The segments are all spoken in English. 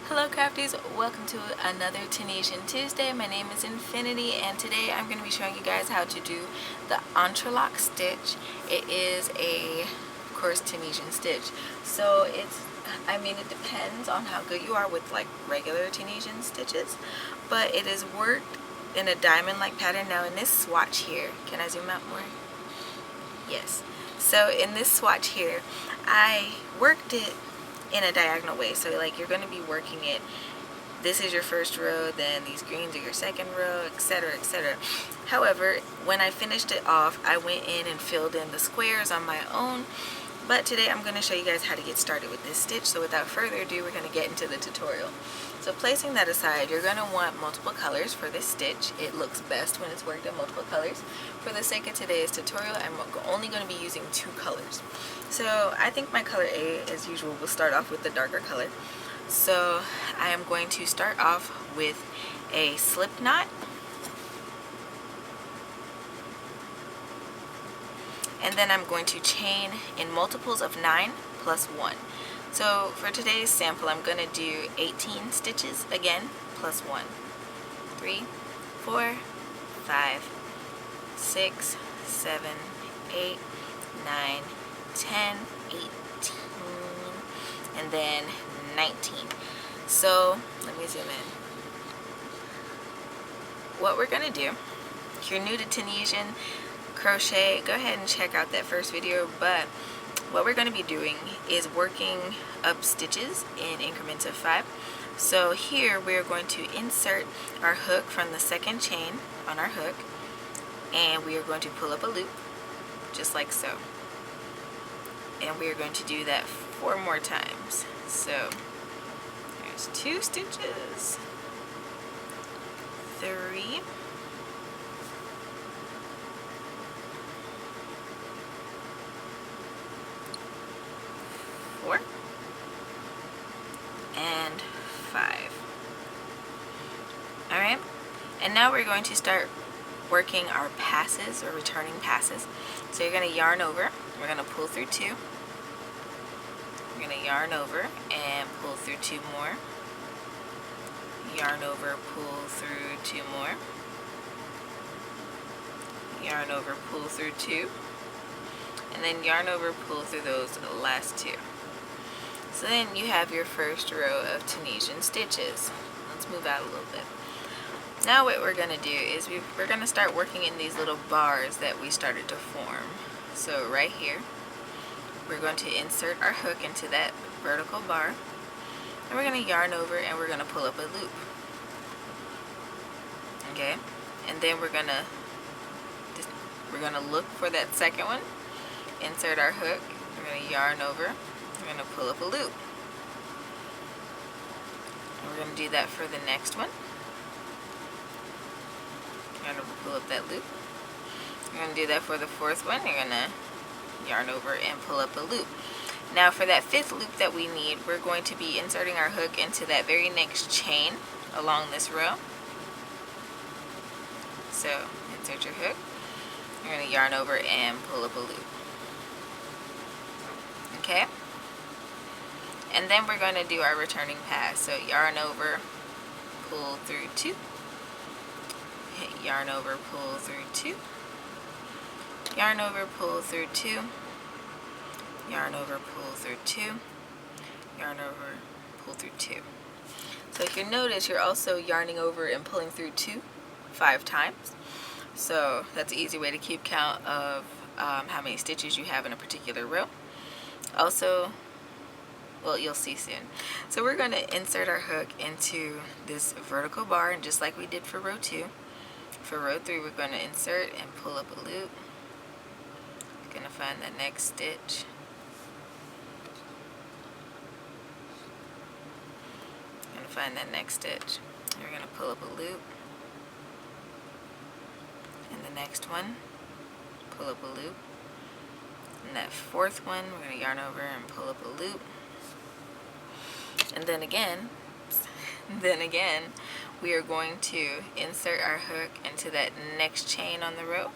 Hello crafties, welcome to another Tunisian Tuesday. My name is Infiniti and today I'm going to be showing you guys how to do the Entrelac stitch. It is a, of course, Tunisian stitch. So it depends on how good you are with like regular Tunisian stitches, but it is worked in a diamond-like pattern. Now in this swatch here, can I zoom out more? Yes. So in this swatch here, I worked it in a diagonal way. So like you're going to be working it, this is your first row, then these greens are your second row, etc, etc. However, when I finished it off, I went in and filled in the squares on my own. But today I'm going to show you guys how to get started with this stitch. So without further ado, we're going to get into the tutorial. So placing that aside, you're going to want multiple colors for this stitch. It looks best when it's worked in multiple colors. For the sake of today's tutorial, I'm only going to be using 2 colors. So I think my color A, as usual, will start off with the darker color. So I am going to start off with a slip knot. And then I'm going to chain in multiples of 9 plus 1. So for today's sample, I'm going to do 18 stitches again, plus 1. 3, 4, 5, 6, 7, 8, 9, 10, 18, and then 19. So let me zoom in. What we're going to do, if you're new to Tunisian crochet, go ahead and check out that first video, but what we're going to be doing is working up stitches in increments of 5. So here we're going to insert our hook from the second chain on our hook, and we are going to pull up a loop just like so, and we are going to do that 4 more times. So there's 2 stitches, 3, 4, and 5. Alright, and now we're going to start working our passes, or returning passes. So you're going to yarn over, we're going to pull through 2, we're going to yarn over and pull through 2 more, yarn over, pull through 2 more, yarn over, pull through 2, and then yarn over, pull through those last 2. So then you have your first row of Tunisian stitches. Let's move out a little bit. Now what we're going to do is we're going to start working in these little bars that we started to form. So right here, we're going to insert our hook into that vertical bar, and we're going to yarn over and we're going to pull up a loop. Okay, and then we're going to look for that second one, insert our hook, we're going to yarn over, we're going to pull up a loop. And we're going to do that for the next one. Yarn over, pull up that loop. We're going to do that for the 4th one. You're going to yarn over and pull up a loop. Now for that 5th loop that we need, we're going to be inserting our hook into that very next chain along this row. So insert your hook. You're going to yarn over and pull up a loop. Okay? And then we're going to do our returning pass. So yarn over, pull through 2, yarn over, pull through 2, yarn over, pull through 2, yarn over, pull through 2, yarn over, pull through 2. So if you notice, you're also yarning over and pulling through 2 5 times. So that's an easy way to keep count of how many stitches you have in a particular row. Also, well, you'll see soon. So we're going to insert our hook into this vertical bar, and just like we did for row 2, for row 3 we're going to insert and pull up a loop. We're going to find the next stitch. We're going to find that next stitch. We're going to pull up a loop. And the next one, pull up a loop. And that 4th one, we're going to yarn over and pull up a loop. And then again, we are going to insert our hook into that next chain on the row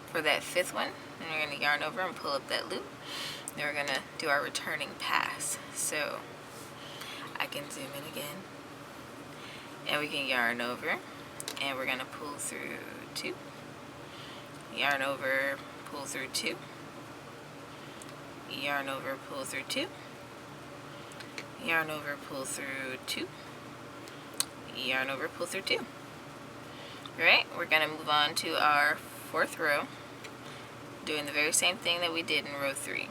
for that 5th one, and we're going to yarn over and pull up that loop. Then we're going to do our returning pass. So I can zoom in again. And we can yarn over, and we're going to pull through 2, yarn over, pull through 2, yarn over, pull through 2, yarn over, pull through 2, yarn over, pull through 2. Alright, we're going to move on to our 4th row, doing the very same thing that we did in row 3.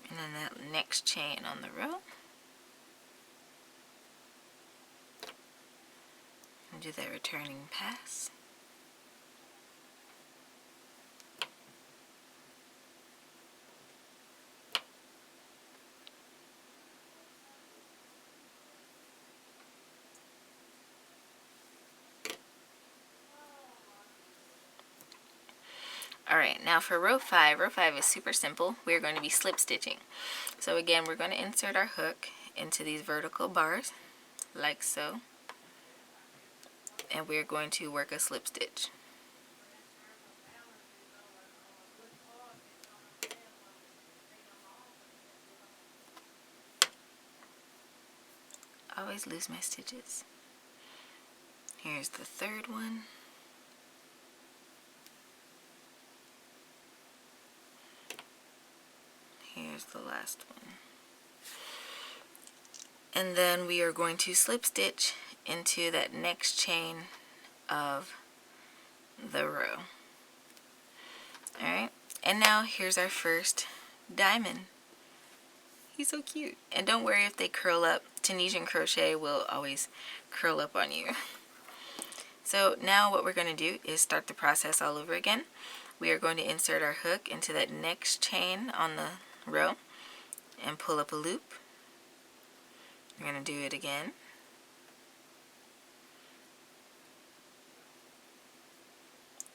And then that next chain on the row, and do that returning pass. Alright, now for row 5 is super simple. We're going to be slip stitching. So again, we're going to insert our hook into these vertical bars, like so, and we're going to work a slip stitch. I always lose my stitches. Here's the 3rd one. Here's the last one. And then we are going to slip stitch into that next chain of the row. Alright, and now here's our first diamond. He's so cute. And don't worry if they curl up. Tunisian crochet will always curl up on you. So now what we're going to do is start the process all over again. We are going to insert our hook into that next chain on the row and pull up a loop. We're going to do it again.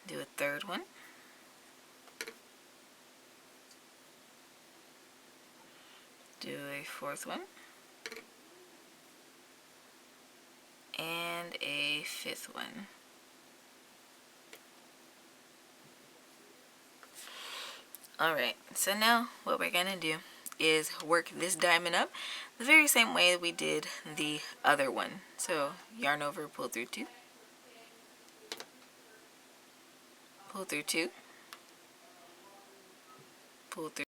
Do a 3rd one. Do a 4th one. And a 5th one. Alright, so now what we're going to do is work this diamond up the very same way we did the other one. So yarn over, pull through 2, pull through 2, pull through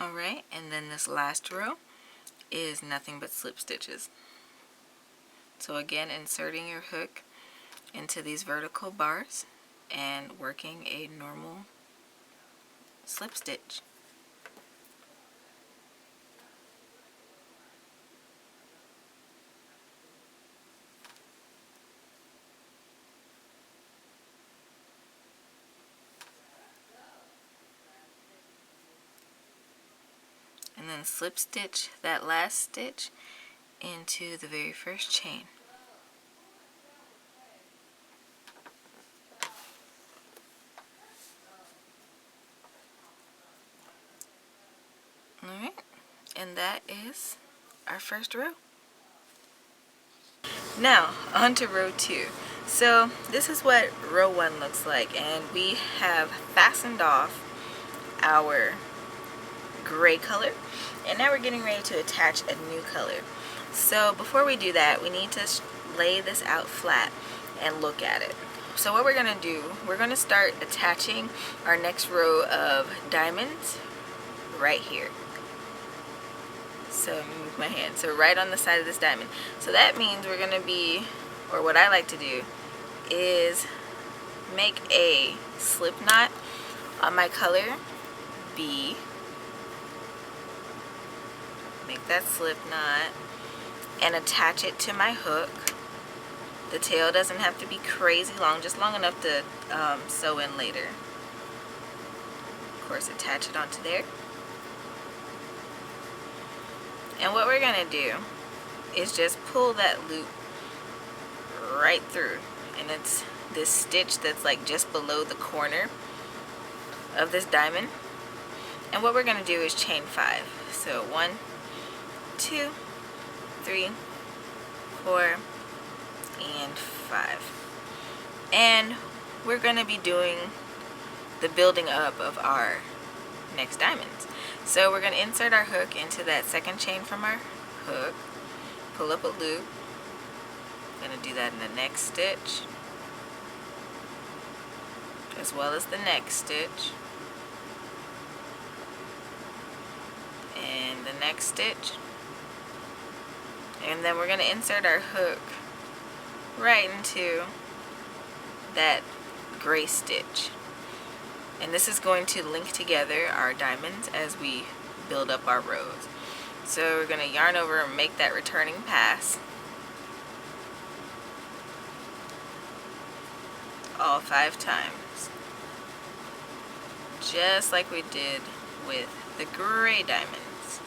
Alright, and then this last row is nothing but slip stitches. So again, inserting your hook into these vertical bars and working a normal slip stitch. And then slip stitch that last stitch into the very first chain. Alright, and that is our first row. Now, on to row 2. So this is what row 1 looks like, and we have fastened off our gray color, and now we're getting ready to attach a new color. So before we do that, we need to lay this out flat and look at it. So what we're going to do, we're going to start attaching our next row of diamonds right here. So move my hand. So right on the side of this diamond. So that means we're going to be, or what I like to do, is make a slip knot on my color B. Make that slip knot and attach it to my hook. The tail doesn't have to be crazy long, just long enough to sew in later. Of course, attach it onto there. And what we're going to do is just pull that loop right through. And it's this stitch that's like just below the corner of this diamond. And what we're going to do is chain 5. So 1, 2, 3, 4, and 5. And we're going to be doing the building up of our next diamonds. So we're going to insert our hook into that second chain from our hook, pull up a loop. I'm going to do that in the next stitch, as well as the next stitch, and the next stitch. And then we're going to insert our hook right into that gray stitch. And this is going to link together our diamonds as we build up our rows. So we're going to yarn over and make that returning pass all 5 times. Just like we did with the gray diamonds.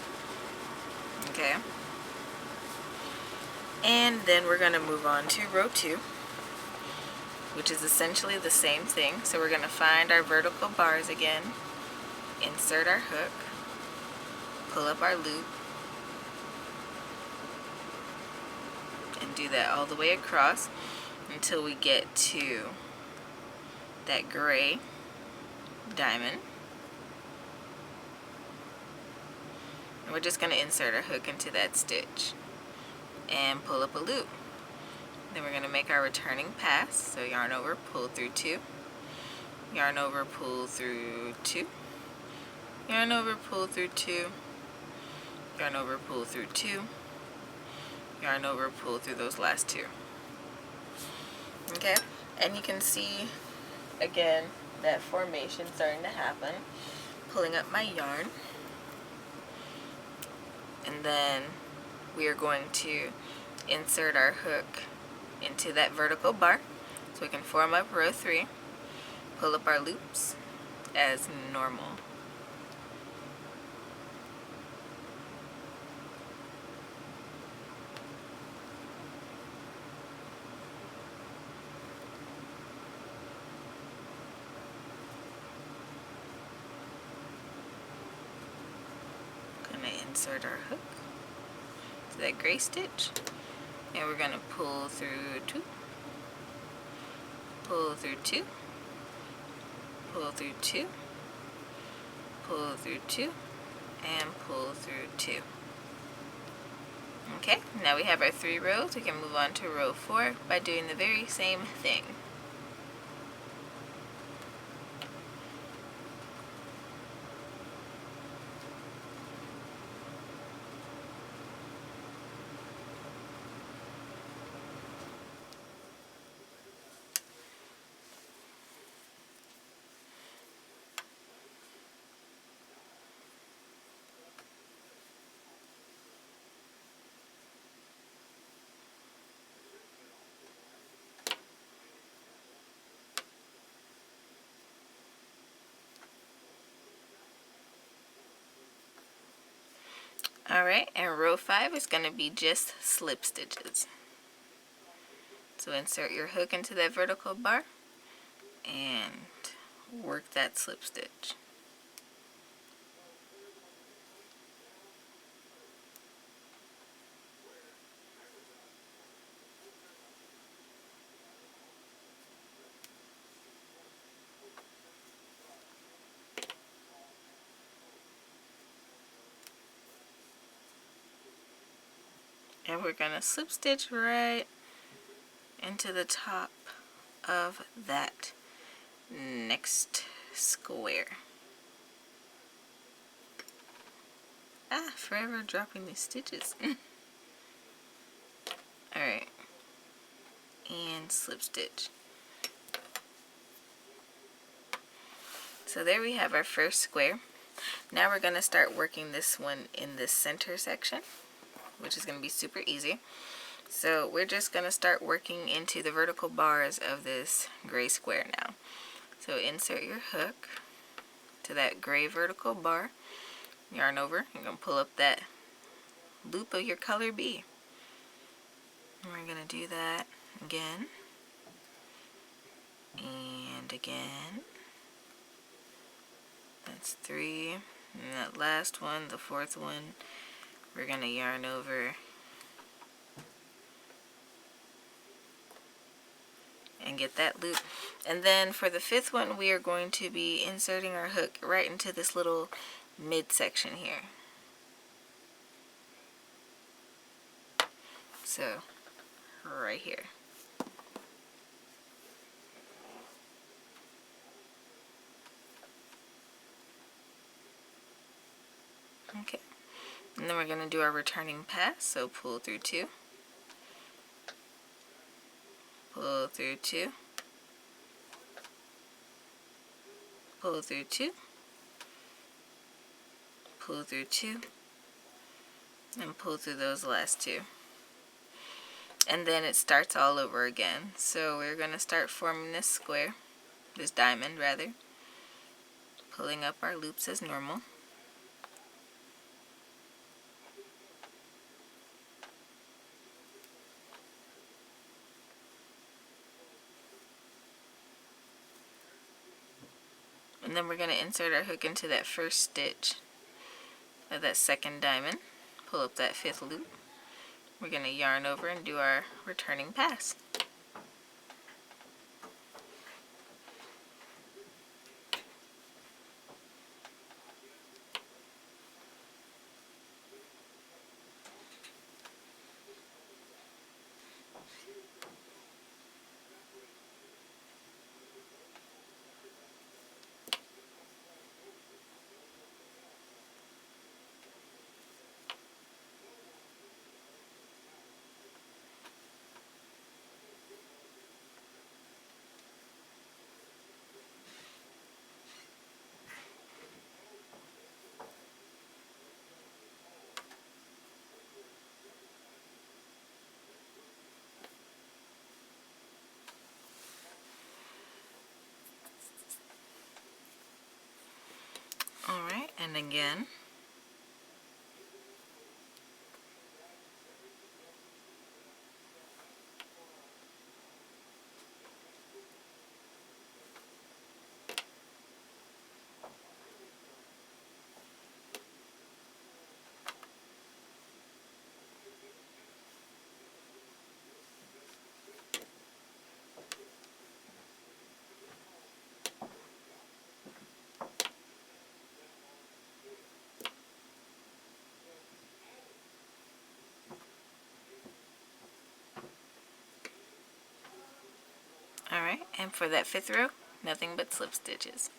Okay? And then we're going to move on to row 2, which is essentially the same thing. So we're going to find our vertical bars again, insert our hook, pull up our loop, and do that all the way across until we get to that gray diamond. And we're just going to insert our hook into that stitch and pull up a loop. Then we're going to make our returning pass. So yarn over, pull through 2, yarn over, pull through 2, yarn over, pull through 2, yarn over, pull through 2, yarn over, pull through those last 2. Okay, and you can see again that formation starting to happen. Pulling up my yarn, and then we are going to insert our hook into that vertical bar so we can form up row 3, pull up our loops as normal. Gonna insert our hook to that gray stitch. And we're going to pull through 2, pull through 2, pull through 2, pull through 2, and pull through 2. Okay, now we have our 3 rows. We can move on to row 4 by doing the very same thing. Alright, and row 5 is going to be just slip stitches. So insert your hook into that vertical bar and work that slip stitch. And we're going to slip stitch right into the top of that next square. Forever dropping these stitches. Alright, and slip stitch. So there we have our first square. Now we're going to start working this one in the center section, which is going to be super easy. So we're just going to start working into the vertical bars of this gray square now. So insert your hook to that gray vertical bar, yarn over, you're going to pull up that loop of your color B. And we're going to do that again and again. That's 3. And that last one, the fourth one, we're going to yarn over and get that loop. And then for the fifth one, we are going to be inserting our hook right into this little midsection here. So, right here. Okay. And then we're going to do our returning pass. So pull through 2. Pull through 2. Pull through 2. Pull through 2. And pull through those last 2. And then it starts all over again. So we're going to start forming this square, this diamond rather, pulling up our loops as normal. And then we're going to insert our hook into that first stitch of that second diamond, pull up that 5th loop. We're going to yarn over and do our returning pass. Alright, and again. Alright, and for that 5th row, nothing but slip stitches.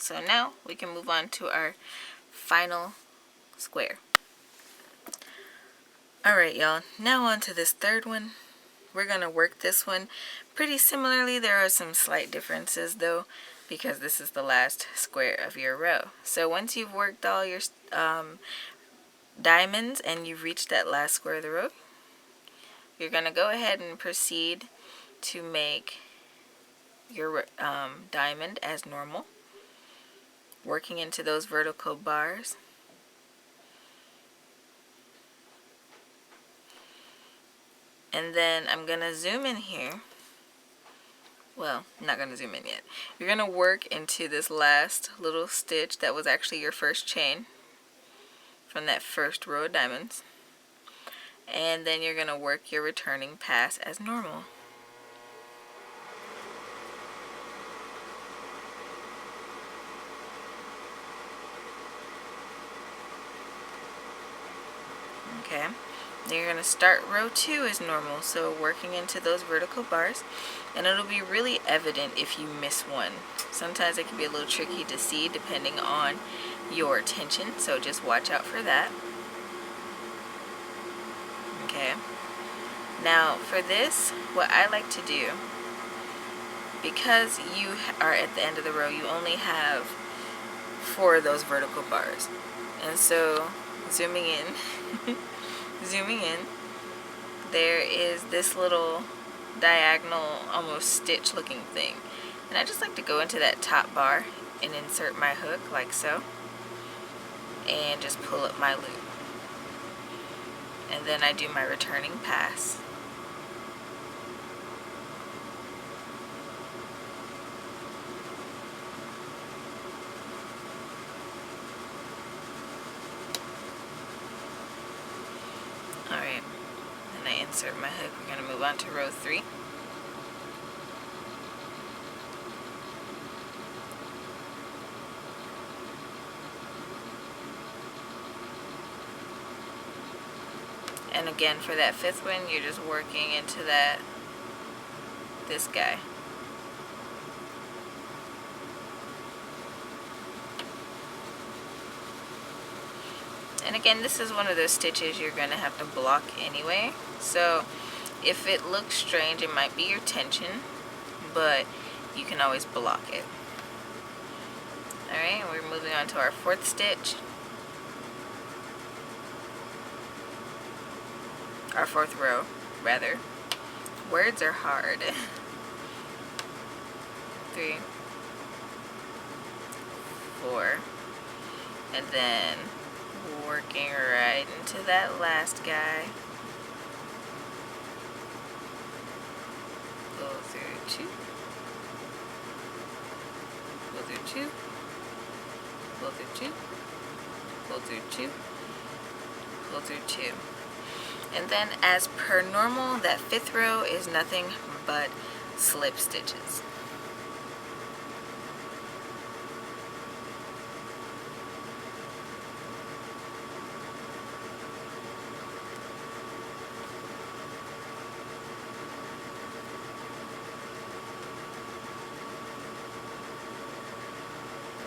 So now we can move on to our final square. Alright y'all, now on to this third one. We're going to work this one pretty similarly. There are some slight differences though, because this is the last square of your row. So once you've worked all your diamonds and you've reached that last square of the row, you're going to go ahead and proceed to make your diamond as normal, working into those vertical bars. And then I'm going to zoom in here. Well, I'm not going to zoom in yet. You're going to work into this last little stitch that was actually your first chain from that first row of diamonds. And then you're going to work your returning pass as normal. Okay. Then you're going to start row 2 as normal, so working into those vertical bars, and it'll be really evident if you miss one. Sometimes it can be a little tricky to see depending on your attention, so just watch out for that. Okay. Now for this, what I like to do, because you are at the end of the row, you only have 4 of those vertical bars. And so zooming in, there is this little diagonal, almost stitch looking thing. And I just like to go into that top bar and insert my hook like so, and just pull up my loop. And then I do my returning pass. Alright, and I insert my hook. We're going to move on to row 3. And again, for that 5th one, you're just working into this guy. And again, this is one of those stitches you're going to have to block anyway. So if it looks strange, it might be your tension, but you can always block it. Alright, we're moving on to our 4th stitch. Our 4th row, rather. Words are hard. 3, 4, and then working right into that last guy. Go through 2. Go through 2. Go through 2. Go through 2. Go through 2. And then as per normal, that 5th row is nothing but slip stitches.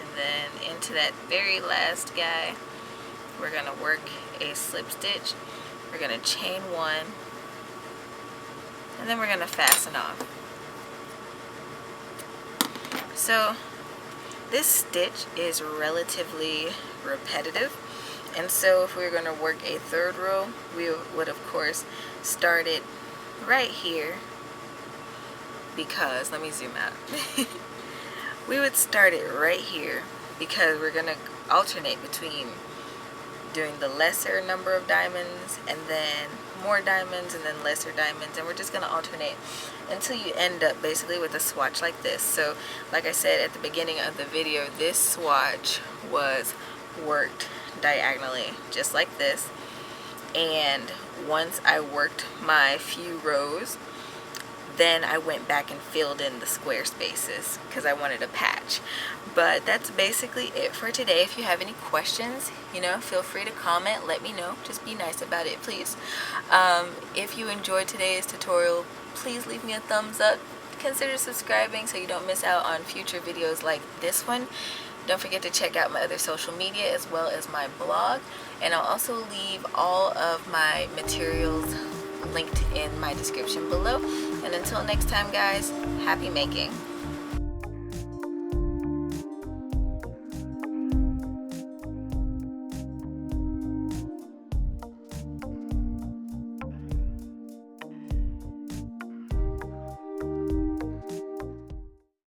And then into that very last guy, we're going to work a slip stitch. We're going to chain 1, and then we're going to fasten off. So this stitch is relatively repetitive, and so if we were going to work a 3rd row, we would of course start it right here, because, let me zoom out. We would start it right here because we're going to alternate between doing the lesser number of diamonds and then more diamonds and then lesser diamonds, and we're just going to alternate until you end up basically with a swatch like this. So like I said at the beginning of the video, this swatch was worked diagonally just like this, and once I worked my few rows, then I went back and filled in the square spaces because I wanted a patch. But that's basically it for today. If you have any questions, feel free to comment, let me know. Just be nice about it, please. If you enjoyed today's tutorial, please leave me a thumbs up. Consider subscribing so you don't miss out on future videos like this one. Don't forget to check out my other social media as well as my blog, and I'll also leave all of my materials linked in my description below. And until next time guys, happy making.